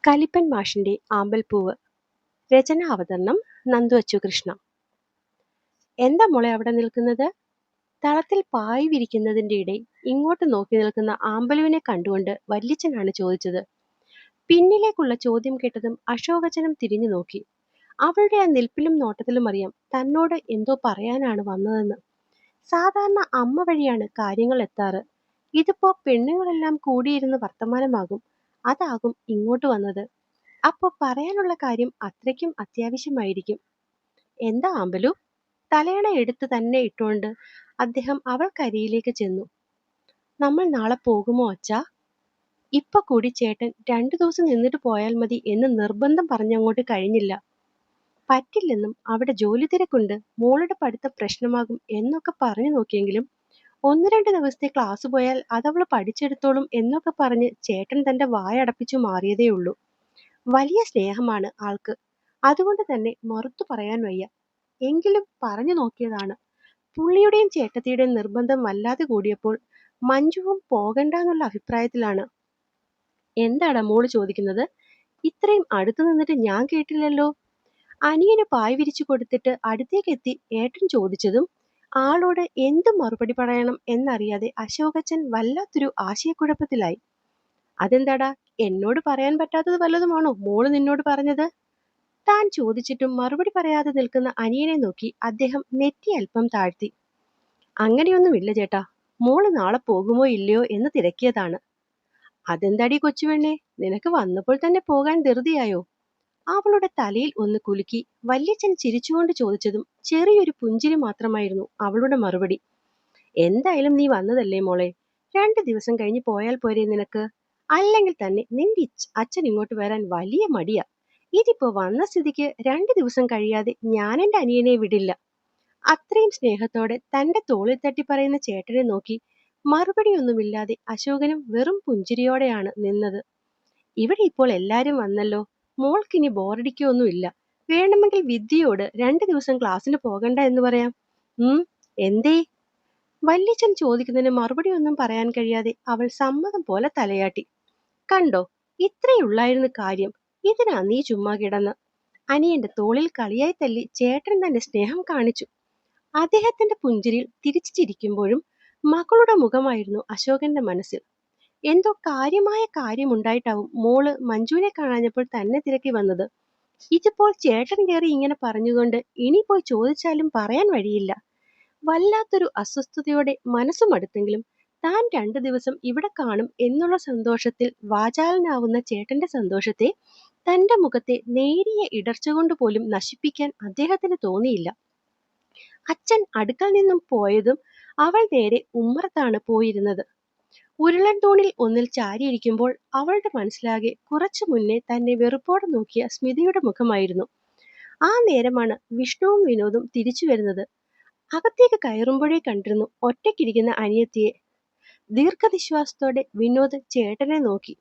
കലിപ്പൻ മാഷിന്റെ ആമ്പൽപ്പൂവ്. രചന അവതരണം നന്ദു അച്ചുകൃഷ്ണ. എന്താ മോളെ അവിടെ നിൽക്കുന്നത്? തളത്തിൽ പായ് വിരിക്കുന്നതിന്റെ ഇടയിൽ ഇങ്ങോട്ട് നോക്കി നിൽക്കുന്ന ആമ്പലുവിനെ കണ്ടുകൊണ്ട് വല്യച്ഛനാണ് ചോദിച്ചത്. പിന്നിലേക്കുള്ള ചോദ്യം കേട്ടതും അശോകച്ചനും തിരിഞ്ഞു നോക്കി. അവളുടെ ആ നിൽപ്പിലും നോട്ടത്തിലും അറിയാം തന്നോട് എന്തോ പറയാനാണ് വന്നതെന്ന്. സാധാരണ അമ്മ വഴിയാണ് കാര്യങ്ങൾ എത്താറ്. ഇതിപ്പോ പെണ്ണുങ്ങളെല്ലാം കൂടിയിരുന്ന് വർത്തമാനമാകും. അതാകും ഇങ്ങോട്ട് വന്നത്. അപ്പൊ പറയാനുള്ള കാര്യം അത്രയ്ക്കും അത്യാവശ്യമായിരിക്കും. എന്താ ആമ്പലു? തലയണ എടുത്ത് തന്നെ ഇട്ടുകൊണ്ട് അദ്ദേഹം അവൾക്കരിയിലേക്ക് ചെന്നു. നമ്മൾ നാളെ പോകുമോ അച്ഛാ? ഇപ്പൊ കൂടി ചേട്ടൻ 2 ദിവസം നിന്നിട്ട് പോയാൽ മതി എന്ന് നിർബന്ധം പറഞ്ഞങ്ങോട്ട് കഴിഞ്ഞില്ല. പറ്റില്ലെന്നും അവിടെ ജോലി തിരക്കുണ്ട്, മോളുടെ പഠിത്തം പ്രശ്നമാകും എന്നൊക്കെ പറഞ്ഞു നോക്കിയെങ്കിലും 1-2 ദിവസത്തെ ക്ലാസ് പോയാൽ അതവള് പഠിച്ചെടുത്തോളും എന്നൊക്കെ പറഞ്ഞ് ചേട്ടൻ തന്റെ വായടപ്പിച്ചു മാറിയതേയുള്ളൂ. വലിയ സ്നേഹമാണ് ആൾക്ക്. അതുകൊണ്ട് തന്നെ മറുത്തു പറയാൻ വയ്യ. എങ്കിലും പറഞ്ഞു നോക്കിയതാണ്. പുള്ളിയുടെയും ചേട്ടത്തിയുടെയും നിർബന്ധം വല്ലാതെ കൂടിയപ്പോൾ മഞ്ജുവും പോകണ്ടെന്നുള്ള അഭിപ്രായത്തിലാണ്. എന്താടാ മോള് ചോദിക്കുന്നത്? ഇത്രയും അടുത്തു നിന്നിട്ട് ഞാൻ കേട്ടില്ലല്ലോ. അനിയന് പായ് വിരിച്ചു കൊടുത്തിട്ട് അടുത്തേക്കെത്തി ഏട്ടൻ ചോദിച്ചതും ആളോട് എന്ത് മറുപടി പറയണം എന്നറിയാതെ അശോകച്ചൻ വല്ലാത്തൊരു ആശയക്കുഴപ്പത്തിലായി. അതെന്താടാ, എന്നോട് പറയാൻ പറ്റാത്തത് വല്ലതുമാണോ മോള് നിന്നോട് പറഞ്ഞത്? താൻ ചോദിച്ചിട്ടും മറുപടി പറയാതെ നിൽക്കുന്ന അനിയനെ നോക്കി അദ്ദേഹം നെറ്റി അല്പം താഴ്ത്തി. അങ്ങനെയൊന്നുമില്ല ചേട്ടാ, മോള് നാളെ പോകുമോ ഇല്ലയോ എന്ന് തിരക്കിയതാണ്. അതെന്താടി കൊച്ചുവെണ്ണേ, നിനക്ക് വന്നപ്പോൾ തന്നെ പോകാൻ ധൃതിയായോ? അവളുടെ തലയിൽ ഒന്ന് കുലുക്കി വല്യച്ഛൻ ചിരിച്ചുകൊണ്ട് ചോദിച്ചതും ചെറിയൊരു പുഞ്ചിരി മാത്രമായിരുന്നു അവളുടെ മറുപടി. എന്തായാലും നീ വന്നതല്ലേ മോളെ, 2 ദിവസം കഴിഞ്ഞ് പോയാൽ പോരെ നിനക്ക്? അല്ലെങ്കിൽ തന്നെ നിന്റെ അച്ഛൻ ഇങ്ങോട്ട് വരാൻ വലിയ മടിയാ. ഇതിപ്പോ വന്ന സ്ഥിതിക്ക് 2 ദിവസം കഴിയാതെ ഞാൻ എന്റെ അനിയനെ വിടില്ല. അത്രയും സ്നേഹത്തോടെ തന്റെ തോളിൽ തട്ടി പറയുന്ന ചേട്ടനെ നോക്കി മറുപടിയൊന്നുമില്ലാതെ അശോകനും വെറും പുഞ്ചിരിയോടെയാണ് നിന്നത്. ഇവിടെ ഇപ്പോൾ എല്ലാരും വന്നല്ലോ, മോൾക്കിനി ബോറടിക്കൊന്നുമില്ല. വേണമെങ്കിൽ വിദ്യയോട് 2 ദിവസം ക്ലാസ്സിന് പോകണ്ട എന്ന് പറയാം. എന്തേ? വല്യച്ഛൻ ചോദിക്കുന്നതിന് മറുപടി ഒന്നും പറയാൻ കഴിയാതെ അവൾ സമ്മതം പോലെ തലയാട്ടി. കണ്ടോ, ഇത്രയുള്ളായിരുന്നു കാര്യം. ഇതിനാ നീ ചുമ്മാ കിടന്ന്? അനിയന്റെ തോളിൽ കളിയായി തല്ലി ചേട്ടൻ തന്റെ സ്നേഹം കാണിച്ചു. അദ്ദേഹത്തിന്റെ പുഞ്ചിരിയിൽ തിരിച്ചു ചിരിക്കുമ്പോഴും മകളുടെ മുഖമായിരുന്നു അശോകന്റെ മനസ്സിൽ. എന്തോ കാര്യമായ കാര്യമുണ്ടായിട്ടാവും മോള് മഞ്ജുവിനെ കാണാഞ്ഞപ്പോൾ തന്നെ തിരക്കി വന്നത്. ഇതിപ്പോൾ ചേട്ടൻ കയറി ഇങ്ങനെ പറഞ്ഞുകൊണ്ട് ഇനി പോയി ചോദിച്ചാലും പറയാൻ വഴിയില്ല. വല്ലാത്തൊരു അസ്വസ്ഥതയോടെ മനസ്സുമടുത്തെങ്കിലും താൻ 2 ദിവസം ഇവിടെ കാണും എന്നുള്ള സന്തോഷത്തിൽ വാചാലനാവുന്ന ചേട്ടന്റെ സന്തോഷത്തെ തന്റെ മുഖത്തെ നേരിയ ഇടർച്ച കൊണ്ട് പോലും നശിപ്പിക്കാൻ അദ്ദേഹത്തിന് തോന്നിയില്ല. അച്ഛൻ അടുക്കൽ നിന്നും പോയതും അവൾ നേരെ ഉമ്മറത്താണ് പോയിരുന്നത്. ഉരുളൻ തൂണിൽ ഒന്നിൽ ചാരിയിരിക്കുമ്പോൾ അവളുടെ മനസ്സിലാകെ കുറച്ചു മുന്നേ തന്നെ വെറുപ്പോടെ നോക്കിയ സ്മിതയുടെ മുഖമായിരുന്നു. ആ നേരമാണ് വിഷ്ണുവും വിനോദും തിരിച്ചു വരുന്നത്. അകത്തേക്ക് കയറുമ്പോഴേ കണ്ടിരുന്നു ഒറ്റയ്ക്കിരിക്കുന്ന അനിയത്തിയെ. ദീർഘനിശ്വാസത്തോടെ വിനോദ് ചേട്ടനെ നോക്കി.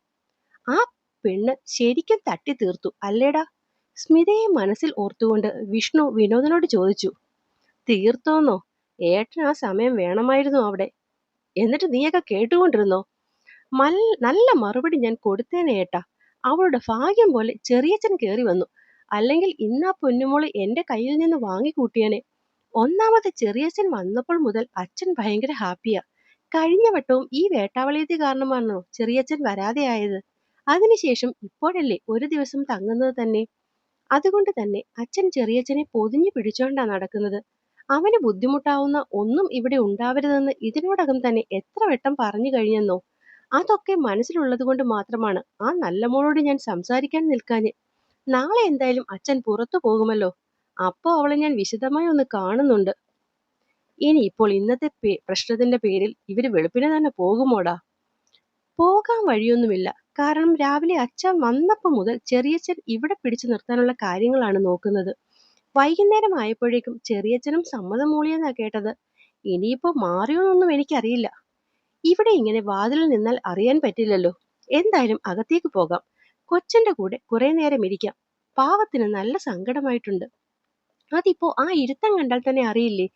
ആ പെണ്ണ് ശരിക്കും തട്ടി തീർത്തു അല്ലേടാ? സ്മിതയെ മനസ്സിൽ ഓർത്തുകൊണ്ട് വിഷ്ണു വിനോദിനോട് ചോദിച്ചു. തീർത്തോന്നോ? ഏട്ടൻ ആ സമയം വേണമായിരുന്നു അവിടെ. എന്നിട്ട് നീയൊക്കെ കേട്ടുകൊണ്ടിരുന്നോ? നല്ല മറുപടി ഞാൻ കൊടുത്തേനെ ഏട്ടാ. അവളുടെ ഭാഗ്യം പോലെ ചെറിയച്ഛൻ കയറി വന്നു. അല്ലെങ്കിൽ ഇന്നാ പൊന്നുമോള് എന്റെ കയ്യിൽ നിന്ന് വാങ്ങിക്കൂട്ടിയനെ. ഒന്നാമത് ചെറിയച്ഛൻ വന്നപ്പോൾ മുതൽ അച്ഛൻ ഭയങ്കര ഹാപ്പിയാ. കഴിഞ്ഞ വട്ടവും ഈ വേട്ടാവളിയത്തി കാരണമാണോ ചെറിയച്ഛൻ വരാതെ ആയത്? അതിനുശേഷം ഇപ്പോഴല്ലേ 1 ദിവസം തങ്ങുന്നത് തന്നെ. അതുകൊണ്ട് തന്നെ അച്ഛൻ ചെറിയച്ഛനെ പൊതിഞ്ഞു പിടിച്ചോണ്ടാ നടക്കുന്നത്. അവന് ബുദ്ധിമുട്ടാവുന്ന ഒന്നും ഇവിടെ ഉണ്ടാവരുതെന്ന് ഇതിനോടകം തന്നെ എത്ര വട്ടം പറഞ്ഞു കഴിഞ്ഞെന്നോ. അതൊക്കെ മനസ്സിലുള്ളത് കൊണ്ട് മാത്രമാണ് ആ നല്ല മോളോട് ഞാൻ സംസാരിക്കാൻ നിൽക്കാഞ്ഞ്. നാളെ എന്തായാലും അച്ഛൻ പുറത്തു പോകുമല്ലോ, അപ്പോ അവളെ ഞാൻ വിശദമായി ഒന്ന് കാണുന്നുണ്ട്. ഇനി ഇപ്പോൾ ഇന്നത്തെ പ്രശ്നത്തിന്റെ പേരിൽ ഇവര് വെളുപ്പിനെ തന്നെ പോകുമോടാ? പോകാൻ വഴിയൊന്നുമില്ല. കാരണം രാവിലെ അച്ഛൻ വന്നപ്പോൾ മുതൽ ചെറിയച്ഛൻ ഇവിടെ പിടിച്ചു നിർത്താനുള്ള കാര്യങ്ങളാണ് നോക്കുന്നത്. വൈകുന്നേരം ആയപ്പോഴേക്കും ചെറിയച്ഛനും സമ്മതം മൂളിയെന്നാ കേട്ടത്. ഇനിയിപ്പോ മാറിയോന്നൊന്നും എനിക്കറിയില്ല. ഇവിടെ ഇങ്ങനെ വാതിലിൽ നിന്നാൽ അറിയാൻ പറ്റില്ലല്ലോ. എന്തായാലും അകത്തേക്ക് പോകാം. കൊച്ചന്റെ കൂടെ കുറെ നേരം ഇരിക്കാം. പാവത്തിന് നല്ല സങ്കടമായിട്ടുണ്ട്. അതിപ്പോ ആ ഇരുത്തം കണ്ടാൽ തന്നെ അറിയില്ലേ.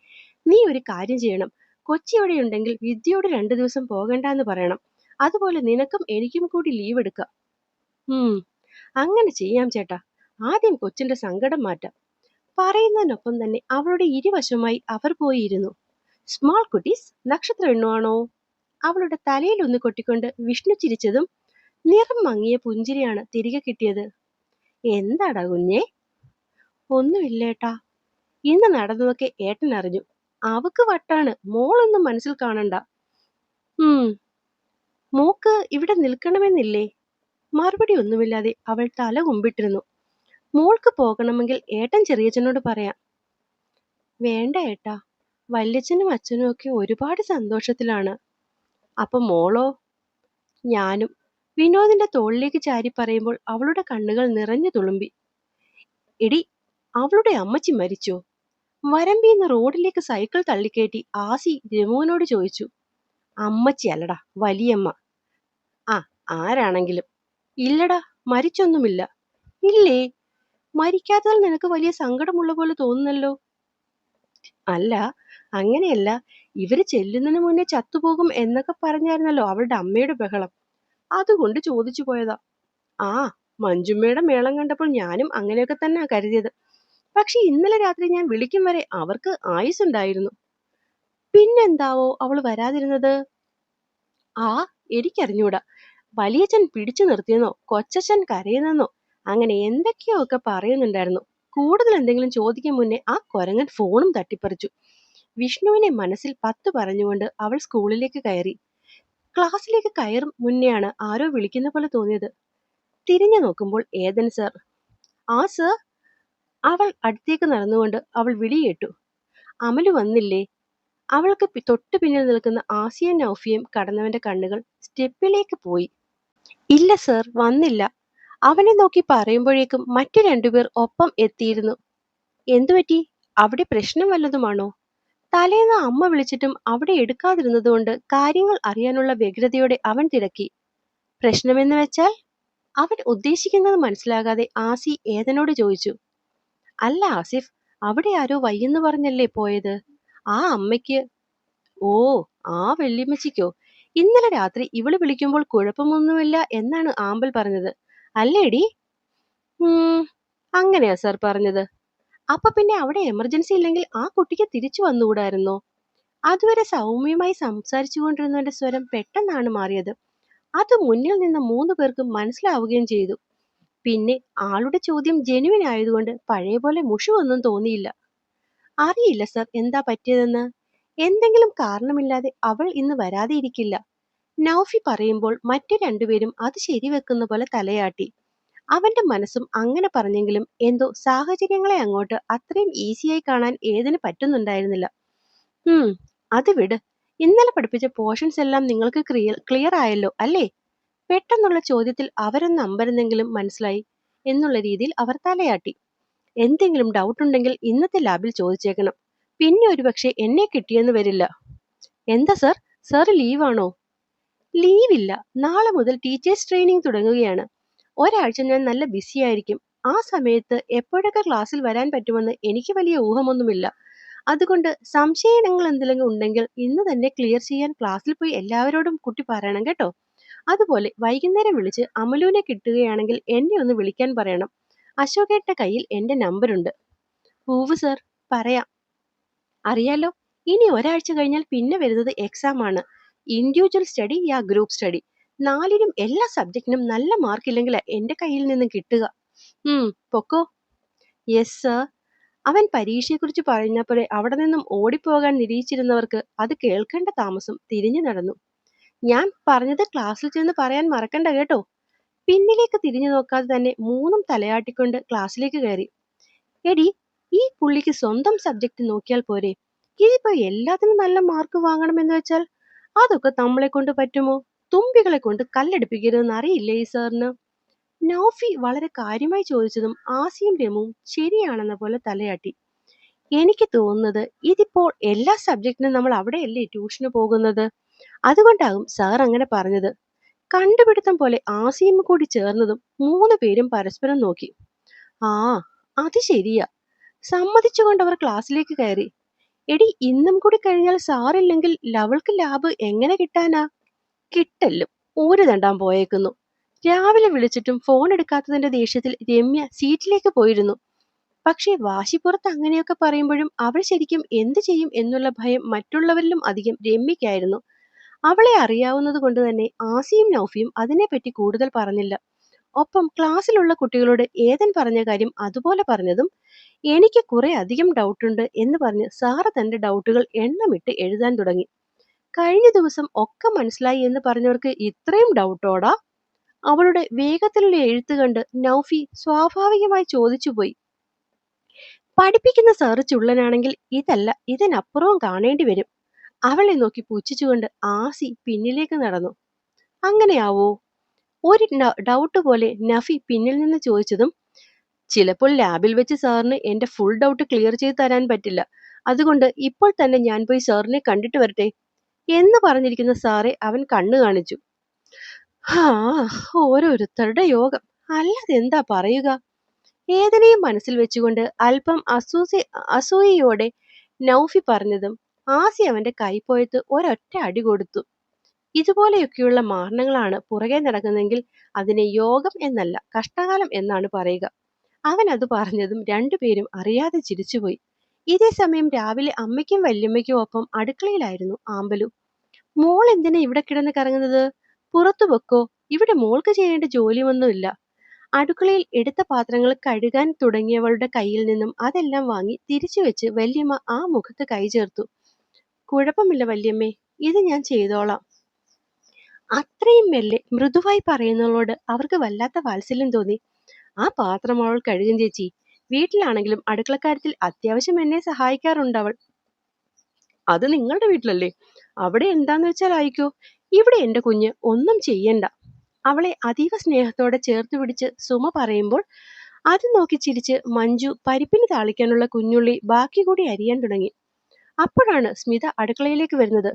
നീ ഒരു കാര്യം ചെയ്യണം. കൊച്ചി ഇവിടെ ഉണ്ടെങ്കിൽ വിദ്യയോട് 2 ദിവസം പോകണ്ടെന്ന് പറയണം. അതുപോലെ നിനക്കും എനിക്കും കൂടി ലീവ് എടുക്കാം. അങ്ങനെ ചെയ്യാം ചേട്ടാ. ആദ്യം കൊച്ചിന്റെ സങ്കടം മാറ്റാം. പറയുന്നതിനൊപ്പം തന്നെ അവളുടെ ഇരുവശമായി അവർ പോയിരുന്നു. സ്മാൾ കുട്ടീസ്, നക്ഷത്ര എണ്ണുവാണോ? അവളുടെ തലയിൽ ഒന്ന് കൊട്ടിക്കൊണ്ട് വിഷ്ണു ചിരിച്ചതും നിറം മങ്ങിയ പുഞ്ചിരിയാണ് തിരികെ കിട്ടിയത്. എന്താടാ കുഞ്ഞേ? ഒന്നുമില്ലേട്ടാ. ഇന്ന് നടന്നതൊക്കെ ഏട്ടൻ അറിഞ്ഞു. അവക്ക് വട്ടാണ്, മോളൊന്നും മനസ്സിൽ കാണണ്ട. ഉം മോക്ക് ഇവിടെ നിൽക്കണമെന്നില്ലേ? മറുപടി ഒന്നുമില്ലാതെ അവൾ തല കുമ്പിട്ടിരുന്നു. മോൾക്ക് പോകണമെങ്കിൽ ഏട്ടൻ ചെറിയച്ഛനോട് പറയാം. വേണ്ട ഏട്ടാ, വല്യച്ഛനും അച്ഛനും ഒക്കെ ഒരുപാട് സന്തോഷത്തിലാണ്. അപ്പൊ മോളോ? ഞാനും. വിനോദിന്റെ തോളിലേക്ക് ചാരി പറയുമ്പോൾ അവളുടെ കണ്ണുകൾ നിറഞ്ഞു തുളുമ്പി. എടി, അവളുടെ അമ്മച്ചി മരിച്ചോ? വരമ്പിന്ന് റോഡിലേക്ക് സൈക്കിൾ തള്ളിക്കയറ്റി ആസി രമുവിനോട് ചോദിച്ചു. അമ്മച്ചി അല്ലടാ, വലിയമ്മ. ആ, ആരാണെങ്കിലും. ഇല്ലടാ, മരിച്ചൊന്നുമില്ല. ഇല്ലേ? മരിക്കാത്തതിൽ നിനക്ക് വലിയ സങ്കടമുള്ള പോലെ തോന്നുന്നല്ലോ. അല്ല, അങ്ങനെയല്ല. ഇവര് ചെല്ലുന്നതിന് മുന്നേ ചത്തുപോകും എന്നൊക്കെ പറഞ്ഞായിരുന്നല്ലോ അവളുടെ അമ്മയുടെ ബഹളം. അതുകൊണ്ട് ചോദിച്ചു പോയതാ. ആ, മഞ്ജുമ്മയുടെ മേളം കണ്ടപ്പോൾ ഞാനും അങ്ങനെയൊക്കെ തന്നെ കരുതിയത്. പക്ഷെ ഇന്നലെ രാത്രി ഞാൻ വിളിക്കും വരെ അവർക്ക് ആയുസുണ്ടായിരുന്നു. പിന്നെന്താവോ അവൾ വരാതിരുന്നത്? ആ, എനിക്കറിഞ്ഞൂടാ. വലിയച്ഛൻ പിടിച്ചു നിർത്തിയെന്നോ കൊച്ചച്ഛൻ കരയുന്നെന്നോ അങ്ങനെ എന്തൊക്കെയോ ഒക്കെ പറയുന്നുണ്ടായിരുന്നു. കൂടുതൽ എന്തെങ്കിലും ചോദിക്കും മുന്നേ ആ കൊരങ്ങൻ ഫോണും തട്ടിപ്പറിച്ചു. വിഷ്ണുവിനെ മനസ്സിൽ 10 പറഞ്ഞുകൊണ്ട് അവൾ സ്കൂളിലേക്ക് കയറി. ക്ലാസ്സിലേക്ക് കയറും മുന്നെയാണ് ആരോ വിളിക്കുന്ന പോലെ തോന്നിയത്. തിരിഞ്ഞു നോക്കുമ്പോൾ ഏതൻ സർ. ആ സർ. അവൾ അടുത്തേക്ക് നടന്നുകൊണ്ട് അവൾ വിളി കേട്ടു. അമലു വന്നില്ലേ? അവൾക്ക് തൊട്ടു പിന്നിൽ നിൽക്കുന്ന ആസിയൻ നൗഫിയും കടന്നവന്റെ കണ്ണുകൾ സ്റ്റെപ്പിലേക്ക് പോയി. ഇല്ല സർ, വന്നില്ല. അവനെ നോക്കി പറയുമ്പോഴേക്കും മറ്റു രണ്ടുപേർ ഒപ്പം എത്തിയിരുന്നു. എന്തുപറ്റി? അവിടെ പ്രശ്നം വല്ലതുമാണോ? തലേന്ന് അമ്മ വിളിച്ചിട്ടും അവിടെ എടുക്കാതിരുന്നതുകൊണ്ട് കാര്യങ്ങൾ അറിയാനുള്ള വ്യഗ്രതയോടെ അവൻ തിരക്കി. പ്രശ്നമെന്ന് വെച്ചാൽ? അവൻ ഉദ്ദേശിക്കുന്നത് മനസ്സിലാകാതെ ആസി ഏതനോട് ചോദിച്ചു. അല്ല ആസിഫ്, അവിടെ ആരോ വയ്യെന്ന് പറഞ്ഞല്ലേ പോയത്? ആ അമ്മയ്ക്ക്. ഓ, ആ വല്യമ്മച്ചിക്കോ? ഇന്നലെ രാത്രി ഇവള് വിളിക്കുമ്പോൾ കുഴപ്പമൊന്നുമില്ല എന്നാണ് ആമ്പൽ പറഞ്ഞത്. അല്ലേടി? അങ്ങനെയാ സർ പറഞ്ഞത്. അപ്പൊ പിന്നെ അവിടെ എമർജൻസി ഇല്ലെങ്കിൽ ആ കുട്ടിക്ക് തിരിച്ചു വന്നുകൂടായിരുന്നോ? അതുവരെ സൗമ്യമായി സംസാരിച്ചു കൊണ്ടിരുന്നവന്റെ സ്വരം പെട്ടെന്നാണ് മാറിയത്. അത് മുന്നിൽ നിന്ന് 3 പേർക്കും മനസ്സിലാവുകയും ചെയ്തു. പിന്നെ ആളുടെ ചോദ്യം ജെനുവിൻ ആയതുകൊണ്ട് പഴയ പോലെ മുഷിവൊന്നും തോന്നിയില്ല. അറിയില്ല സർ എന്താ പറ്റിയതെന്ന്. എന്തെങ്കിലും കാരണമില്ലാതെ അവൾ ഇന്ന് വരാതെ ഇരിക്കില്ല. നൗഫി പറയുമ്പോൾ മറ്റു രണ്ടുപേരും അത് ശരിവെക്കുന്ന പോലെ തലയാട്ടി. അവന്റെ മനസ്സും അങ്ങനെ പറഞ്ഞെങ്കിലും എന്തോ സാഹചര്യങ്ങളെ അങ്ങോട്ട് അത്രയും ഈസിയായി കാണാൻ ഏതിന് പറ്റുന്നുണ്ടായിരുന്നില്ല. അത് വിട്. ഇന്നലെ പഠിപ്പിച്ച പോർഷൻസ് എല്ലാം നിങ്ങൾക്ക് ക്ലിയർ ആയല്ലോ അല്ലേ? പെട്ടെന്നുള്ള ചോദ്യത്തിൽ അവരൊന്ന് അമ്പരന്നെങ്കിലും മനസ്സിലായി എന്നുള്ള രീതിയിൽ അവർ തലയാട്ടി. എന്തെങ്കിലും ഡൗട്ട് ഉണ്ടെങ്കിൽ ഇന്നത്തെ ലാബിൽ ചോദിച്ചേക്കണം. പിന്നെ ഒരുപക്ഷെ എന്നെ കിട്ടിയെന്ന് വരില്ല. എന്താ സർ? സർ ലീവാണോ? ലീവില്ല. നാളെ മുതൽ ടീച്ചേഴ്സ് ട്രെയിനിങ് തുടങ്ങുകയാണ്. ഒരാഴ്ച ഞാൻ നല്ല ബിസി ആയിരിക്കും. ആ സമയത്ത് എപ്പോഴൊക്കെ ക്ലാസ്സിൽ വരാൻ പറ്റുമെന്ന് എനിക്ക് വലിയ ഊഹമൊന്നുമില്ല. അതുകൊണ്ട് സംശയങ്ങൾ എന്തെങ്കിലും ഉണ്ടെങ്കിൽ ഇന്ന് തന്നെ ക്ലിയർ ചെയ്യാൻ ക്ലാസ്സിൽ പോയി എല്ലാവരോടും കുട്ടി പറയണം കേട്ടോ. അതുപോലെ വൈകുന്നേരം വിളിച്ച് അമലുവിനെ കിട്ടുകയാണെങ്കിൽ എന്നെ ഒന്ന് വിളിക്കാൻ പറയണം. അശോകേട്ടന്റെ കയ്യിൽ എന്റെ നമ്പറുണ്ട്. പൂവ് സർ, പറയാം. അറിയാലോ, ഇനി ഒരാഴ്ച കഴിഞ്ഞാൽ പിന്നെ വരുന്നത് എക്സാം ആണ്. ഇൻഡിവിജ്വൽ സ്റ്റഡി യാ ഗ്രൂപ്പ് സ്റ്റഡി. 4നും എല്ലാ സബ്ജക്റ്റിനും നല്ല മാർക്ക് ഇല്ലെങ്കിൽ എന്റെ കയ്യിൽ നിന്ന് കിട്ടുക. പൊക്കോ. Yes sir. അവൻ പരീക്ഷയെക്കുറിച്ച് പറഞ്ഞപ്പോഴേ അവിടെ നിന്നും ഓടിപ്പോകാൻ നിരീക്ഷിച്ചിരുന്നവർക്ക് അത് കേൾക്കേണ്ട താമസം തിരിഞ്ഞു നടന്നു. ഞാൻ പറഞ്ഞത് ക്ലാസ്സിൽ ചെന്ന് പറയാൻ മറക്കണ്ട കേട്ടോ. പിന്നിലേക്ക് തിരിഞ്ഞു നോക്കാതെ തന്നെ 3ഉം തലയാട്ടിക്കൊണ്ട് ക്ലാസ്സിലേക്ക് കയറി. എടി, ഈ പുള്ളിക്ക് സ്വന്തം സബ്ജക്റ്റ് നോക്കിയാൽ പോരെ? ഇതിപ്പോ എല്ലാത്തിനും നല്ല മാർക്ക് വാങ്ങണമെന്ന് വെച്ചാൽ അതൊക്കെ നമ്മളെ കൊണ്ട് പറ്റുമോ? തുമ്പികളെ കൊണ്ട് കല്ലെടുപ്പിക്കരുതെന്ന് അറിയില്ലേ ഈ സാറിന്? നൗഫി വളരെ കാര്യമായി ചോദിച്ചതും ആസിയും രമുവും ശരിയാണെന്ന പോലെ തലയാട്ടി. എനിക്ക് തോന്നുന്നത് ഇതിപ്പോൾ എല്ലാ സബ്ജക്റ്റിനും നമ്മൾ അവിടെയല്ലേ ട്യൂഷന് പോകുന്നത്. അതുകൊണ്ടാകും സാർ അങ്ങനെ പറഞ്ഞത്. കണ്ടുപിടുത്തം പോലെ ആസിയും കൂടി ചേർന്നതും 3 പേരും പരസ്പരം നോക്കി. ആ, അത് ശരിയാ. സമ്മതിച്ചുകൊണ്ട് അവർ ക്ലാസ്സിലേക്ക് കയറി. എടി, ഇന്നും കൂടി കഴിഞ്ഞാൽ സാറില്ലെങ്കിൽ ലവൾക്ക് ലാബ് എങ്ങനെ കിട്ടാനാ? കിട്ടല്ലും ഊര് തണ്ടാൻ പോയേക്കുന്നു. രാവിലെ വിളിച്ചിട്ടും ഫോൺ എടുക്കാത്തതിന്റെ ദേഷ്യത്തിൽ രമ്യ സീറ്റിലേക്ക് പോയിരുന്നു. പക്ഷേ വാശിപ്പുറത്ത് അങ്ങനെയൊക്കെ പറയുമ്പോഴും അവൾ ശരിക്കും എന്തു ചെയ്യും എന്നുള്ള ഭയം മറ്റുള്ളവരിലും അധികം രമ്യയ്ക്കായിരുന്നു. അവളെ അറിയാവുന്നത് കൊണ്ട് തന്നെ ആസിയും നൗഫിയും അതിനെപ്പറ്റി കൂടുതൽ പറഞ്ഞില്ല. ഒപ്പം ക്ലാസ്സിലുള്ള കുട്ടികളോട് ഏതൻ പറഞ്ഞ കാര്യം അതുപോലെ പറഞ്ഞതും എനിക്ക് കുറെ അധികം ഡൗട്ടുണ്ട് എന്ന് പറഞ്ഞ് സാറ് തന്റെ ഡൗട്ടുകൾ എണ്ണമിട്ട് എഴുതാൻ തുടങ്ങി. കഴിഞ്ഞ ദിവസം ഒക്കെ മനസ്സിലായി എന്ന് പറഞ്ഞവർക്ക് ഇത്രയും ഡൗട്ടോടാ? അവളുടെ വേഗത്തിലുള്ള എഴുത്ത് കണ്ട് നൗഫി സ്വാഭാവികമായി ചോദിച്ചുപോയി. പഠിപ്പിക്കുന്ന സാറ് ചുള്ളനാണെങ്കിൽ ഇതല്ല ഇതിനപ്പുറവും കാണേണ്ടി വരും. അവളെ നോക്കി പുച്ഛിച്ചുകൊണ്ട് ആസി പിന്നിലേക്ക് നടന്നു. അങ്ങനെയാവോ? ഒരു ഡൗട്ട് പോലെ നഫി പിന്നിൽ നിന്ന് ചോദിച്ചതും, ചിലപ്പോൾ ലാബിൽ വെച്ച് സാറിന് എന്റെ ഫുൾ ഡൗട്ട് ക്ലിയർ ചെയ്ത് തരാൻ പറ്റില്ല. അതുകൊണ്ട് ഇപ്പോൾ തന്നെ ഞാൻ പോയി സാറിനെ കണ്ടിട്ട് വരട്ടെ എന്ന് പറഞ്ഞിരിക്കുന്ന സാറെ അവൻ കണ്ണു കാണിച്ചു. ഹാ, ഓരോരുത്തരുടെ യോഗം, അല്ലാതെ എന്താ പറയുക? ഏതിനെയും മനസ്സിൽ വെച്ചുകൊണ്ട് അല്പം അസൂയയോടെ നൗഫി പറഞ്ഞതും ആസി അവന്റെ കൈപ്പോയത്ത് ഒരൊറ്റ അടി കൊടുത്തു. ഇതുപോലെയൊക്കെയുള്ള മാരണങ്ങളാണ് പുറകെ നടക്കുന്നെങ്കിൽ അതിനെ യോഗം എന്നല്ല കഷ്ടകാലം എന്നാണ് പറയുക. അവൻ അത് പറഞ്ഞതും രണ്ടുപേരും അറിയാതെ ചിരിച്ചുപോയി. ഇതേ സമയം രാവിലെ അമ്മയ്ക്കും വല്യമ്മയ്ക്കും ഒപ്പം അടുക്കളയിലായിരുന്നു ആമ്പലു. മോൾ എന്തിനാ ഇവിടെ കിടന്ന് കറങ്ങുന്നത്? പുറത്തു വെക്കോ, ഇവിടെ മോൾക്ക് ചെയ്യേണ്ട ജോലിയൊന്നുമില്ല. അടുക്കളയിൽ എടുത്ത പാത്രങ്ങൾ കഴുകാൻ തുടങ്ങിയവളുടെ കയ്യിൽ നിന്നും അതെല്ലാം വാങ്ങി തിരിച്ചു വെച്ച് വല്യമ്മ ആ മുഖത്ത് കൈ ചേർത്തു. കുഴപ്പമില്ല വല്യമ്മേ, ഇത് ഞാൻ ചെയ്തോളാം. അത്രയും മെല്ലെ മൃദുവായി പറയുന്നവളോട് അവർക്ക് വല്ലാത്ത വാത്സല്യം തോന്നി. ആ പാത്രം അവൾ കഴുകും ചേച്ചി. വീട്ടിലാണെങ്കിലും അടുക്കളക്കാര്യത്തിൽ അത്യാവശ്യം എന്നെ സഹായിക്കാറുണ്ട് അവൾ. അത് നിങ്ങളുടെ വീട്ടിലല്ലേ, അവിടെ എന്താന്ന് വെച്ചാൽ ആയിക്കോ. ഇവിടെ എന്റെ കുഞ്ഞ് ഒന്നും ചെയ്യണ്ട. അവളെ അതീവ സ്നേഹത്തോടെ ചേർത്ത് പിടിച്ച് സുമ പറയുമ്പോൾ അത് നോക്കി ചിരിച്ച് മഞ്ജു പരിപ്പിന് താളിക്കാനുള്ള കുഞ്ഞുള്ളി ബാക്കി കൂടി അരിയാൻ തുടങ്ങി. അപ്പോഴാണ് സ്മിത അടുക്കളയിലേക്ക് വരുന്നത്.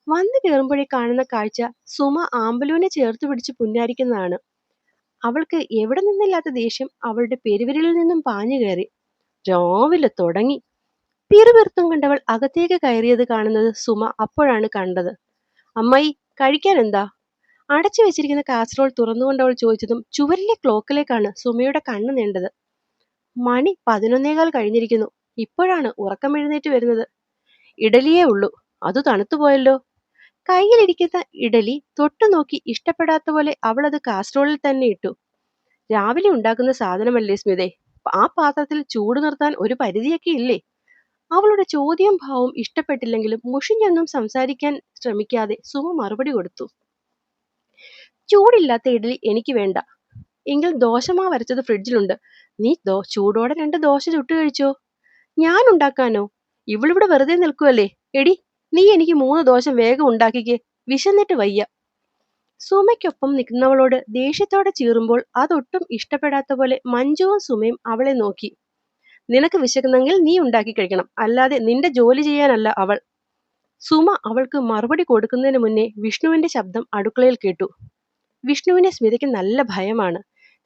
വന്നു കയറുമ്പോഴേ കാണുന്ന കാഴ്ച സുമ ആമ്പലൂനെ ചേർത്ത് പിടിച്ച് പുന്നാരിക്കുന്നതാണ്. അവൾക്ക് എവിടെ നിന്നില്ലാത്ത ദേഷ്യം അവളുടെ പെരുവിരലിൽ നിന്നും പാഞ്ഞു കയറി. രാവിലെ തുടങ്ങി. പിറുപിറുത്തും കണ്ടവൾ അകത്തേക്ക് കയറിയത് കാണുന്നത് സുമ അപ്പോഴാണ് കണ്ടത്. അമ്മായി, കഴിക്കാൻ എന്താ? അടച്ചു വെച്ചിരിക്കുന്ന കാസറോൾ തുറന്നുകൊണ്ടവൾ ചോദിച്ചതും ചുവരിലെ ക്ലോക്കിലേക്കാണ് സുമയുടെ കണ്ണ് നീണ്ടത്. മണി 11:15 കഴിഞ്ഞിരിക്കുന്നു. ഇപ്പോഴാണ് ഉറക്കം എഴുന്നേറ്റ് വരുന്നത്. ഇഡലിയേ ഉള്ളൂ, അത് തണുത്തുപോയല്ലോ. കയ്യിലിരിക്കുന്ന ഇഡലി തൊട്ടു നോക്കി ഇഷ്ടപ്പെടാത്ത പോലെ അവൾ അത് കാസറോളിൽ തന്നെ ഇട്ടു. രാവിലെ ഉണ്ടാക്കുന്ന സാധനമല്ലേ സ്മിതേ, ആ പാത്രത്തിൽ ചൂട് നിർത്താൻ ഒരു പരിധിയൊക്കെ ഇല്ലേ? അവളുടെ ചോദ്യം ഭാവം ഇഷ്ടപ്പെട്ടില്ലെങ്കിലും മുഷിഞ്ഞൊന്നും സംസാരിക്കാൻ ശ്രമിക്കാതെ സുമ മറുപടി കൊടുത്തു. ചൂടില്ലാത്ത ഇഡലി എനിക്ക് വേണ്ട. എങ്കിൽ ദോശമാവ് അരച്ചത് ഫ്രിഡ്ജിലുണ്ട്. നീ ചൂടോടെ 2 ദോശ ചുട്ടു കഴിച്ചോ. ഞാൻ ഉണ്ടാക്കാനോ? ഇവളിവിടെ വെറുതെ നിൽക്കുവല്ലേ. എടി, നീ എനിക്ക് 3 ദോശ വേഗം ഉണ്ടാക്കിക്കേ, വിശന്നിട്ട് വയ്യ. സുമയ്ക്കൊപ്പം നിൽക്കുന്നവളോട് ദേഷ്യത്തോടെ ചീറുമ്പോൾ അതൊട്ടും ഇഷ്ടപ്പെടാത്ത പോലെ മഞ്ജുവും സുമയും അവളെ നോക്കി. നിനക്ക് വിശക്കുന്നെങ്കിൽ നീ ഉണ്ടാക്കി കഴിക്കണം, അല്ലാതെ നിന്റെ ജോലി ചെയ്യാനല്ല അവൾ. സുമ അവൾക്ക് മറുപടി കൊടുക്കുന്നതിന് മുന്നേ വിഷ്ണുവിന്റെ ശബ്ദം അടുക്കളയിൽ കേട്ടു. വിഷ്ണുവിനെ സ്മിതയ്ക്ക് നല്ല ഭയമാണ്.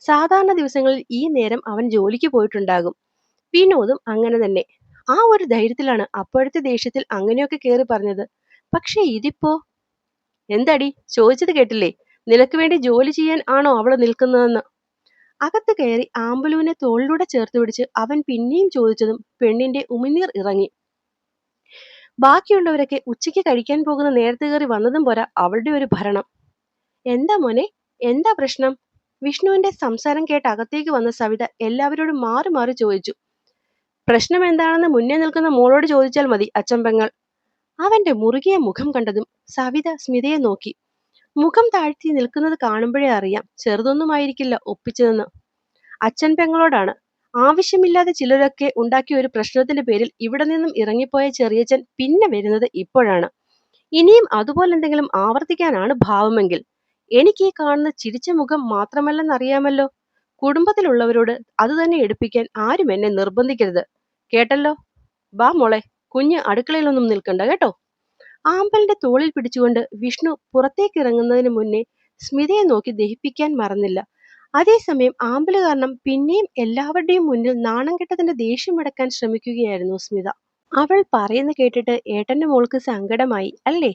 സാധാരണ ദിവസങ്ങളിൽ ഈ നേരം അവൻ ജോലിക്ക് പോയിട്ടുണ്ടാകും. വിനോദും അങ്ങനെ തന്നെ. ആ ഒരു ധൈര്യത്തിലാണ് അപ്പോഴത്തെ ദേഷ്യത്തിൽ അങ്ങനെയൊക്കെ കയറി പറഞ്ഞത്. പക്ഷെ ഇതിപ്പോ എന്തടി, ചോദിച്ചത് കേട്ടില്ലേ? നിനക്ക് വേണ്ടി ജോലി ചെയ്യാൻ ആണോ അവള് നിൽക്കുന്നതെന്ന്. അകത്ത് കയറി ആമ്പലൂനെ തോളിലൂടെ ചേർത്ത് പിടിച്ച് അവൻ പിന്നെയും ചോദിച്ചതും പെണ്ണിന്റെ ഉമിനീർ ഇറങ്ങി. ബാക്കിയുള്ളവരൊക്കെ ഉച്ചയ്ക്ക് കഴിക്കാൻ പോകുന്ന നേരത്തെ കയറി വന്നതും പോരാ അവളുടെ ഒരു ഭരണം. എന്താ മോനെ, എന്താ പ്രശ്നം? വിഷ്ണുവിന്റെ സംസാരം കേട്ട് അകത്തേക്ക് വന്ന സവിത എല്ലാവരോടും മാറി മാറി ചോദിച്ചു. പ്രശ്നം എന്താണെന്ന് മുന്നേ നിൽക്കുന്ന മോളോട് ചോദിച്ചാൽ മതി അച്ഛൻ പെങ്ങൾ. അവന്റെ മുറുകിയ മുഖം കണ്ടതും സവിത സ്മിതയെ നോക്കി. മുഖം താഴ്ത്തി നിൽക്കുന്നത് കാണുമ്പോഴേ അറിയാം ചെറുതൊന്നുമായിരിക്കില്ല ഒപ്പിച്ചതെന്ന്. അച്ഛൻ പെങ്ങളോടാണ്. ആവശ്യമില്ലാതെ ചിലരൊക്കെ ഉണ്ടാക്കിയ ഒരു പ്രശ്നത്തിന്റെ പേരിൽ ഇവിടെ നിന്നും ഇറങ്ങിപ്പോയ ചെറിയച്ഛൻ പിന്നെ വരുന്നത് ഇപ്പോഴാണ്. ഇനിയും അതുപോലെന്തെങ്കിലും ആവർത്തിക്കാനാണ് ഭാവമെങ്കിൽ എനിക്ക് ഈ കാണുന്ന ചിരിച്ച മുഖം മാത്രമല്ലെന്നറിയാമല്ലോ. കുടുംബത്തിലുള്ളവരോട് അത് തന്നെ എടുപ്പിക്കാൻ ആരും എന്നെ നിർബന്ധിക്കരുത്, കേട്ടല്ലോ. ബാ മോളെ, കുഞ്ഞ് അടുക്കളയിലൊന്നും നിൽക്കണ്ട കേട്ടോ. ആമ്പലിന്റെ തോളിൽ പിടിച്ചുകൊണ്ട് വിഷ്ണു പുറത്തേക്ക് ഇറങ്ങുന്നതിന് മുന്നേ സ്മിതയെ നോക്കി ദഹിപ്പിക്കാൻ മറന്നില്ല. അതേസമയം ആമ്പല് കാരണം പിന്നെയും എല്ലാവരുടെയും മുന്നിൽ നാണം കെട്ടതിന്റെ ദേഷ്യമടക്കാൻ ശ്രമിക്കുകയായിരുന്നു സ്മിത. അവൾ പറയുന്ന കേട്ടിട്ട് ഏട്ടന്റെ മോൾക്ക് സങ്കടമായി അല്ലേ?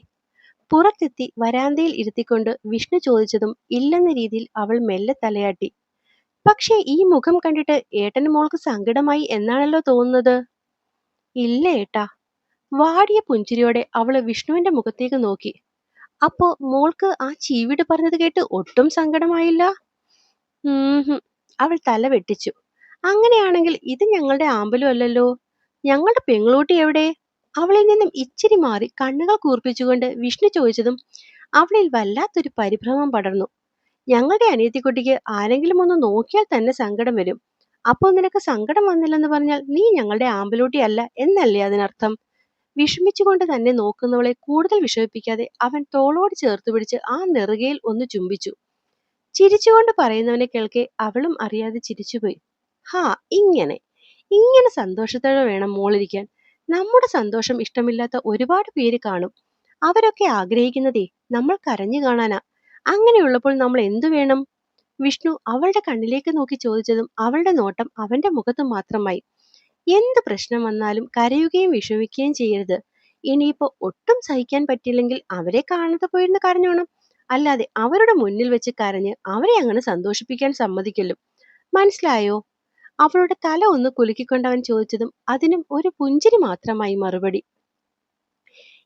പുറത്തെത്തി വരാന്തയിൽ ഇരുത്തിക്കൊണ്ട് വിഷ്ണു ചോദിച്ചതും ഇല്ലെന്ന രീതിയിൽ അവൾ മെല്ലെ തലയാട്ടി. പക്ഷേ ഈ മുഖം കണ്ടിട്ട് ഏട്ടന് മോൾക്ക് സങ്കടമായി എന്നാണല്ലോ തോന്നുന്നത്. ഇല്ല ഏട്ടാ. വാടിയ പുഞ്ചിരിയോടെ അവള് വിഷ്ണുവിന്റെ മുഖത്തേക്ക് നോക്കി. അപ്പോ മോൾക്ക് ആ ചീവീട് പറഞ്ഞത് കേട്ട് ഒട്ടും സങ്കടമായില്ല? ഹും. അവൾ തല വെട്ടിച്ചു. അങ്ങനെയാണെങ്കിൽ ഇത് ഞങ്ങളുടെ ആമ്പലും അല്ലല്ലോ. ഞങ്ങളുടെ പെങ്ങളൂട്ടി എവിടെ? അവളിൽ നിന്നും ഇച്ചിരി മാറി കണ്ണുകൾ കൂർപ്പിച്ചുകൊണ്ട് വിഷ്ണു ചോദിച്ചതും അവളിൽ വല്ലാത്തൊരു പരിഭ്രമം പടർന്നു. ഞങ്ങളുടെ അനിയത്തിക്കുട്ടിക്ക് ആരെങ്കിലും ഒന്ന് നോക്കിയാൽ തന്നെ സങ്കടം വരും. അപ്പോൾ നിനക്ക് സങ്കടം വന്നില്ലെന്ന് പറഞ്ഞാൽ നീ ഞങ്ങളുടെ ആമ്പലൂട്ടി അല്ല എന്നല്ലേ അതിനർത്ഥം? വിഷമിച്ചുകൊണ്ട് തന്നെ നോക്കുന്നവളെ കൂടുതൽ വിഷമിപ്പിക്കാതെ അവൻ തോളോട് ചേർത്ത് പിടിച്ച് ആ നെറുകയിൽ ഒന്ന് ചുംബിച്ചു. ചിരിച്ചുകൊണ്ട് പറയുന്നവനെ കേൾക്കെ അവളും അറിയാതെ ചിരിച്ചുപോയി. ഹാ, ഇങ്ങനെ ഇങ്ങനെ സന്തോഷത്തോടെ വേണം മോളിരിക്കാൻ. നമ്മുടെ സന്തോഷം ഇഷ്ടമില്ലാത്ത ഒരുപാട് പേര് കാണും. അവരൊക്കെ ആഗ്രഹിക്കുന്നതേ നമ്മൾ കരഞ്ഞു കാണാനാ. അങ്ങനെയുള്ളപ്പോൾ നമ്മൾ എന്തു വേണം? വിഷ്ണു അവളുടെ കണ്ണിലേക്ക് നോക്കി ചോദിച്ചതും അവളുടെ നോട്ടം അവന്റെ മുഖത്ത് മാത്രമായി. എന്ത് പ്രശ്നം വന്നാലും കരയുകയും വിഷമിക്കുകയും ചെയ്യരുത്. ഇനിയിപ്പോ ഒട്ടും സഹിക്കാൻ പറ്റില്ലെങ്കിൽ അവരെ കാണാതെ പോയിരുന്ന് കരഞ്ഞോണം. അല്ലാതെ അവരുടെ മുന്നിൽ വെച്ച് കരഞ്ഞ് അവരെ അങ്ങനെ സന്തോഷിപ്പിക്കാൻ സമ്മതിക്കല്ലോ. മനസ്സിലായോ? അവളുടെ തല ഒന്ന് കുലുക്കിക്കൊണ്ടവൻ ചോദിച്ചതും അതിനും ഒരു പുഞ്ചിരി മാത്രമായി മറുപടി.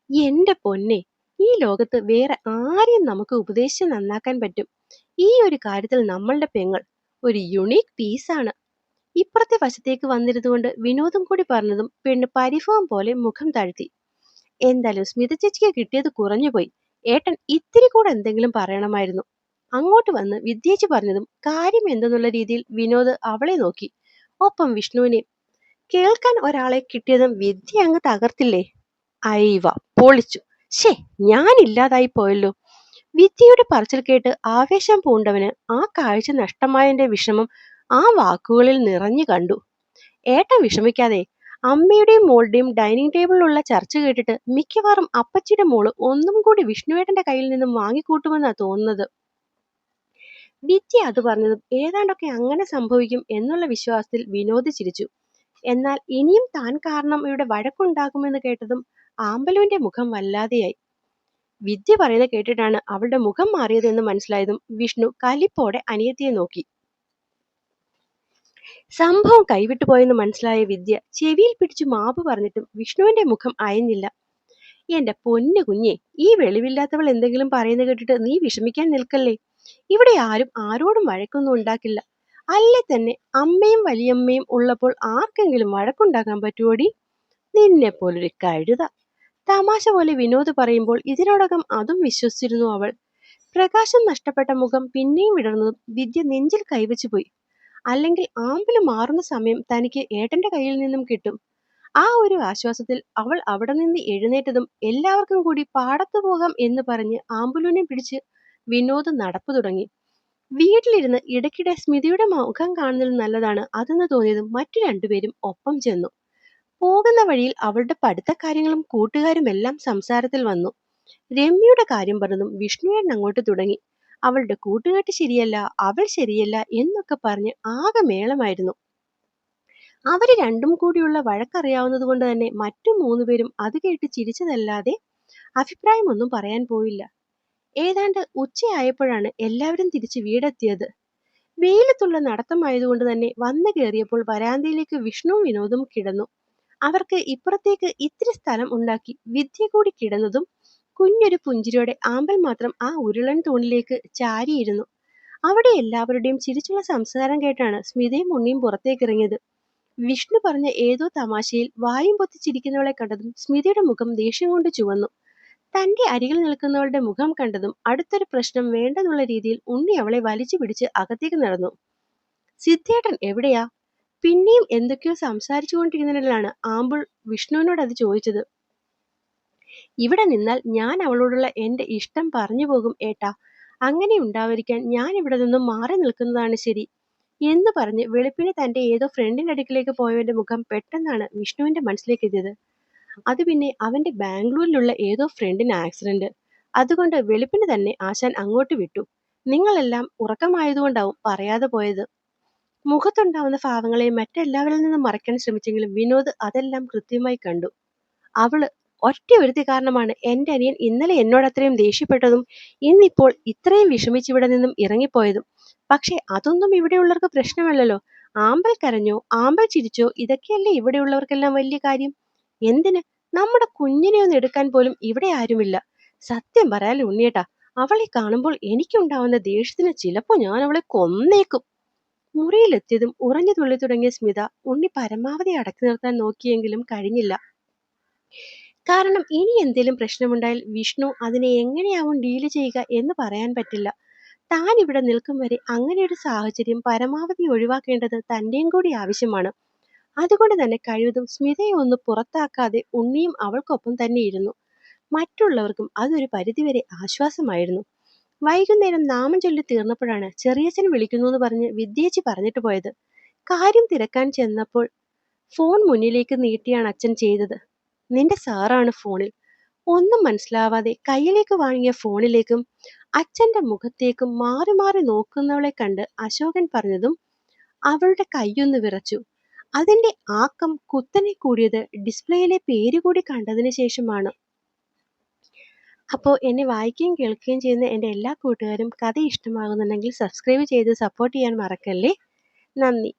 എന്റെ പൊന്നെ, ഈ ലോകത്ത് വേറെ ആരെയും നമുക്ക് ഉപദേശിച്ച് നന്നാക്കാൻ പറ്റും. ഈ ഒരു കാര്യത്തിൽ നമ്മളുടെ പെങ്ങൾ ഒരു യുണീക്ക് പീസാണ്. ഇപ്പുറത്തെ വശത്തേക്ക് വന്നിരുന്നുകൊണ്ട് വിനോദം കൂടി പറഞ്ഞതും പെണ്ണ് പരിഭവം പോലെ മുഖം താഴ്ത്തി. എന്തായാലും സ്മിത ചേച്ചിക്ക് കിട്ടിയത് കുറഞ്ഞുപോയി. ഏട്ടൻ ഇത്തിരി കൂടെ എന്തെങ്കിലും പറയണമായിരുന്നു. അങ്ങോട്ട് വന്ന് വിദ്യേച്ചി പറഞ്ഞതും കാര്യം എന്തെന്നുള്ള രീതിയിൽ വിനോദ് അവളെ നോക്കി. ഒപ്പം വിഷ്ണുവിനെ. കേൾക്കാൻ ഒരാളെ കിട്ടിയതും വിദ്യ അങ്ങ് തകർത്തില്ലേ? അയവ, പൊളിച്ചു. ശേ, ഞാനില്ലാതായി പോയല്ലോ. വിദ്യയുടെ പറച്ചിൽ കേട്ട് ആവേശം പൂണ്ടവന് ആ കാഴ്ച നഷ്ടമായതിന്റെ വിഷമം ആ വാക്കുകളിൽ നിറഞ്ഞു കണ്ടു. ഏട്ടൻ വിഷമിക്കാതെ. അമ്മയുടെയും മോളുടെയും ഡൈനിങ് ടേബിളിലുള്ള ചർച്ച കേട്ടിട്ട് മിക്കവാറും അപ്പച്ചിയുടെ മോള് ഒന്നും കൂടി വിഷ്ണുവേട്ടന്റെ കയ്യിൽ നിന്നും വാങ്ങിക്കൂട്ടുമെന്നാ തോന്നുന്നത്. വിദ്യ അത് പറഞ്ഞതും ഏതാണ്ടൊക്കെ അങ്ങനെ സംഭവിക്കും എന്നുള്ള വിശ്വാസത്തിൽ വിനോദ് ചിരിച്ചു. എന്നാൽ ഇനിയും താൻ കാരണം ഇവിടെ വഴക്കുണ്ടാകുമെന്ന് കേട്ടതും ആമ്പലുവിന്റെ മുഖം വല്ലാതെയായി. വിദ്യ പറയുന്നത് കേട്ടിട്ടാണ് അവളുടെ മുഖം മാറിയതെന്ന് മനസ്സിലായതും വിഷ്ണു കലിപ്പോടെ അനിയത്തിയെ നോക്കി. സംഭവം കൈവിട്ടുപോയെന്ന് മനസ്സിലായ വിദ്യ ചെവിയിൽ പിടിച്ചു മാപ്പ് പറഞ്ഞിട്ടും വിഷ്ണുവിന്റെ മുഖം അയഞ്ഞില്ല. എന്റെ പൊന്നു കുഞ്ഞെ, ഈ വെളിവില്ലാത്തവൾ എന്തെങ്കിലും പറയുന്ന കേട്ടിട്ട് നീ വിഷമിക്കാൻ നിൽക്കല്ലേ. ഇവിടെ ആരും ആരോടും വഴക്കൊന്നും ഉണ്ടാക്കില്ല. അല്ലേ തന്നെ അമ്മയും വലിയമ്മയും ഉള്ളപ്പോൾ ആർക്കെങ്കിലും വഴക്കുണ്ടാക്കാൻ പറ്റുമോടി? നിന്നെ പോലൊരു കഴുത. തമാശ പോലെ വിനോദ് പറയുമ്പോൾ ഇതിനോടകം അതും വിശ്വസിച്ചിരുന്നു അവൾ. പ്രകാശം നഷ്ടപ്പെട്ട മുഖം പിന്നെയും വിടർന്നതും വിദ്യ നെഞ്ചിൽ കൈവച്ചു പോയി. അല്ലെങ്കിൽ ആമ്പില് മാറുന്ന സമയം തനിക്ക് ഏട്ടന്റെ കയ്യിൽ നിന്നും കിട്ടും. ആ ഒരു ആശ്വാസത്തിൽ അവൾ അവിടെ നിന്ന് എഴുന്നേറ്റതും എല്ലാവർക്കും കൂടി പാടത്തു പോകാം എന്ന് പറഞ്ഞ് ആമ്പുലിനെ പിടിച്ച് വിനോദ് നടപ്പു തുടങ്ങി. വീട്ടിലിരുന്ന് ഇടയ്ക്കിടെ സ്മിതയുടെ മുഖം കാണുന്നതിൽ നല്ലതാണ് അതെന്ന് തോന്നിയതും മറ്റു രണ്ടുപേരും ഒപ്പം ചെന്നു. പോകുന്ന വഴിയിൽ അവളുടെ പഠിത്തക്കാര്യങ്ങളും കൂട്ടുകാരുമെല്ലാം സംസാരത്തിൽ വന്നു. രമ്യയുടെ കാര്യം പറഞ്ഞതും വിഷ്ണുവേട്ടൻ അങ്ങോട്ട് തുടങ്ങി. അവളുടെ കൂട്ടുകെട്ട് ശരിയല്ല, അവൾ ശരിയല്ല എന്നൊക്കെ പറഞ്ഞ് ആകെ മേളമായിരുന്നു. അവര് രണ്ടും കൂടിയുള്ള വഴക്കറിയാവുന്നത് കൊണ്ട് തന്നെ മറ്റു മൂന്നുപേരും അത് കേട്ട് ചിരിച്ചതല്ലാതെ അഭിപ്രായമൊന്നും പറയാൻ പോയില്ല. ഏതാണ്ട് ഉച്ചയായപ്പോഴാണ് എല്ലാവരും തിരിച്ച് വീടെത്തിയത്. വെയിലത്തുള്ള നടത്തമായതുകൊണ്ട് തന്നെ വന്നു കയറിയപ്പോൾ വരാന്തയിലേക്ക് വിഷ്ണുവും വിനോദും കിടന്നു. അവർക്ക് ഇപ്പുറത്തേക്ക് ഇത്തിരി സ്ഥലം ഉണ്ടാക്കി വിദ്യ കൂടി കിടന്നതും കുഞ്ഞൊരു പുഞ്ചിരിയോടെ ആമ്പൽ മാത്രം ആ ഉരുളൻ തൂണിലേക്ക് ചാരിയിരുന്നു. അവിടെ എല്ലാവരുടെയും ചിരിച്ചുള്ള സംസാരം കേട്ടാണ് സ്മിതയും ഉണ്ണിയും പുറത്തേക്കിറങ്ങിയത്. വിഷ്ണു പറഞ്ഞ ഏതോ തമാശയിൽ വായും പൊത്തി ചിരിക്കുന്നവളെ കണ്ടതും സ്മിതയുടെ മുഖം ദേഷ്യം കൊണ്ട് ചുവന്നു. തന്റെ അരികിൽ നിൽക്കുന്നവളുടെ മുഖം കണ്ടതും അടുത്തൊരു പ്രശ്നം വേണ്ടെന്നുള്ള രീതിയിൽ ഉണ്ണി അവളെ വലിച്ചു പിടിച്ച് അകത്തേക്ക് നടന്നു. സിദ്ധേട്ടൻ എവിടെയാ? പിന്നെയും എന്തൊക്കെയോ സംസാരിച്ചു കൊണ്ടിരിക്കുന്നതിലാണ് ആമ്പിൾ വിഷ്ണുവിനോട് അത് ചോദിച്ചത്. ഇവിടെ നിന്നാൽ ഞാൻ അവളോടുള്ള എന്റെ ഇഷ്ടം പറഞ്ഞു പോകും ഏട്ടാ. അങ്ങനെ ഉണ്ടാവാതിരിക്കാൻ ഞാൻ ഇവിടെ നിന്നും മാറി നിൽക്കുന്നതാണ് ശരി എന്ന് പറഞ്ഞ് വെളുപ്പിനെ തന്റെ ഏതോ ഫ്രണ്ടിന്റെ അടുക്കിലേക്ക് പോയവന്റെ മുഖം പെട്ടെന്നാണ് വിഷ്ണുവിന്റെ മനസ്സിലേക്ക് എത്തിയത്. അത് പിന്നെ അവന്റെ ബാംഗ്ലൂരിലുള്ള ഏതോ ഫ്രണ്ടിന് ആക്സിഡന്റ്. അതുകൊണ്ട് വെളുപ്പിന് തന്നെ ആശാൻ അങ്ങോട്ട് വിട്ടു. നിങ്ങളെല്ലാം ഉറക്കമായതുകൊണ്ടാവും പറയാതെ പോയത്. മുഖത്തുണ്ടാവുന്ന ഭാവങ്ങളെ മറ്റെല്ലാവരിൽ നിന്നും മറയ്ക്കാൻ ശ്രമിച്ചെങ്കിലും വിനോദ് അതെല്ലാം കൃത്യമായി കണ്ടു. അവള് ഒറ്റ ഒരുത്തി കാരണമാണ് എന്റെ അനിയൻ ഇന്നലെ എന്നോട് അത്രയും ദേഷ്യപ്പെട്ടതും ഇന്നിപ്പോൾ ഇത്രയും വിഷമിച്ചിവിടെ നിന്നും ഇറങ്ങിപ്പോയതും. പക്ഷെ അതൊന്നും ഇവിടെയുള്ളവർക്ക് പ്രശ്നമല്ലല്ലോ. ആമ്പൽ കരഞ്ഞോ, ആമ്പൽ ചിരിച്ചോ, ഇതൊക്കെയല്ലേ ഇവിടെയുള്ളവർക്കെല്ലാം വലിയ കാര്യം. എന്തിന്? നമ്മുടെ കുഞ്ഞിനെ ഒന്ന് എടുക്കാൻ പോലും ഇവിടെ ആരുമില്ല. സത്യം പറയാലോ ഉണ്ണിയേട്ടാ, അവളെ കാണുമ്പോൾ എനിക്കുണ്ടാവുന്ന ദേഷ്യത്തിന് ചിലപ്പോ ഞാൻ അവളെ കൊന്നേക്കും. മുറിയിലെത്തിയതും ഉറഞ്ഞു തുള്ളി തുടങ്ങിയ സ്മിത ഉണ്ണി പരമാവധി അടക്കി നിർത്താൻ നോക്കിയെങ്കിലും കഴിഞ്ഞില്ല. കാരണം ഇനി എന്തേലും പ്രശ്നമുണ്ടായാൽ വിഷ്ണു അതിനെ എങ്ങനെയാവും ഡീല് ചെയ്യുക എന്ന് പറയാൻ പറ്റില്ല. താൻ ഇവിടെ നിൽക്കും വരെ അങ്ങനെയൊരു സാഹചര്യം പരമാവധി ഒഴിവാക്കേണ്ടത് തന്റെയും കൂടി ആവശ്യമാണ്. അതുകൊണ്ട് തന്നെ കഴിവതും സ്മിതയെ ഒന്ന് പുറത്താക്കാതെ ഉണ്ണിയും അവൾക്കൊപ്പം തന്നെ ഇരുന്നു. മറ്റുള്ളവർക്കും അതൊരു പരിധിവരെ ആശ്വാസമായിരുന്നു. വൈകുന്നേരം നാമം ചൊല്ലി തീർന്നപ്പോഴാണ് ചെറിയച്ഛൻ വിളിക്കുന്നു പറഞ്ഞ് വിദ്യേച്ചി പറഞ്ഞിട്ട് പോയത്. കാര്യം തിരക്കാൻ ചെന്നപ്പോൾ ഫോൺ മുന്നിലേക്ക് നീട്ടിയാണ് അച്ഛൻ ചെയ്തത്. നിന്റെ സാറാണ് ഫോണിൽ. ഒന്നും മനസ്സിലാവാതെ കയ്യിലേക്ക് വാങ്ങിയ ഫോണിലേക്കും അച്ഛന്റെ മുഖത്തേക്കും മാറി മാറി നോക്കുന്നവളെ കണ്ട് അശോകൻ പറഞ്ഞതും അവളുടെ കൈയൊന്ന് വിറച്ചു. അതിന്റെ ആക്കം കുത്തനെ കൂടിയത് ഡിസ്പ്ലേയിലെ പേര് കൂടി കണ്ടതിന് ശേഷമാണ്. അപ്പോൾ എന്നെ വായിക്കുകയും കേൾക്കുകയും ചെയ്യുന്ന എൻ്റെ എല്ലാ കൂട്ടുകാരും കഥ ഇഷ്ടമാകുന്നുണ്ടെങ്കിൽ സബ്സ്ക്രൈബ് ചെയ്ത് സപ്പോർട്ട് ചെയ്യാൻ മറക്കല്ലേ. നന്ദി.